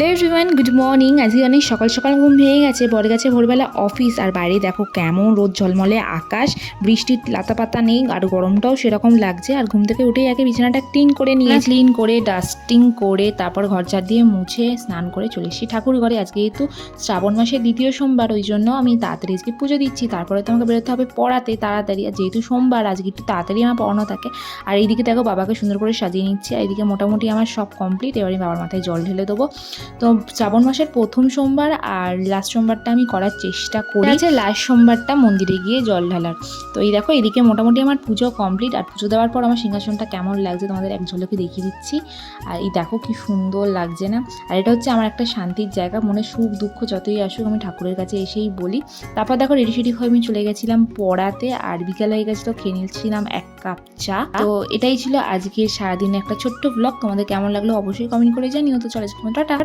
Everyone good morning. আজকে অনেক সকাল সকাল ঘুম ভেঙে গেছে, বর গেছে ভোরবেলা অফিস, আর বাইরে দেখো কেমন রোদ ঝলমলে আকাশ, বৃষ্টির লাতা পাতা নেই, আর গরমটাও সেরকম লাগছে। আর ঘুম থেকে উঠেই আগে বিছানাটা ক্লিন করে নিয়ে ক্লিন করে ডাস্টিং করে তারপর ঘর ঝাড় দিয়ে মুছে স্নান করে চলে এসেছি ঠাকুর ঘরে। আজকে যেহেতু শ্রাবণ মাসের দ্বিতীয় সোমবার, ওই জন্য আমি তাড়াতাড়ি আজকে পুজো দিচ্ছি। তারপরে তো আমাকে বেরোতে হবে পড়াতে তাড়াতাড়ি, আর যেহেতু সোমবার আজকে একটু তাড়াতাড়ি আমার পড়ানো থাকে। আর এইদিকে দেখো বাবাকে সুন্দর করে সাজিয়ে নিচ্ছি, আর এইদিকে মোটামুটি আমার সব কমপ্লিট। এবারে বাবার মাথায় জল ঢেলে দেবো। তো শ্রাবণ মাসের প্রথম সোমবার আর লাস্ট সোমবারটা আমি করার চেষ্টা করি, আছে লাস্ট সোমবারটা মন্দিরে গিয়ে জল ঢালার। তো এই দেখো এদিকে মোটামুটি আমার পুজো কমপ্লিট। আর পুজো দেওয়ার পর আমার সিংহাসনটা কেমন লাগছে তোমাদের এক ঝলকে দেখিয়ে দিচ্ছি। আর এই দেখো কি সুন্দর লাগছে না। আর এটা হচ্ছে আমার একটা শান্তির জায়গা, মনে সুখ দুঃখ যতই আসুক আমি ঠাকুরের কাছে এসেই বলি। তারপর দেখো রেডি সেডি হয়ে আমি চলে গেছিলাম পড়াতে, আর বিকাল হয়ে গেছিলো, খেয়ে নিচ্ছিলাম এক কাপ চা। তো এটাই ছিল আজকের সারাদিনে একটা ছোট্ট ব্লগ। তোমাদের কেমন লাগলো অবশ্যই কমেন্ট করে জানিও। তো চলো টাটা।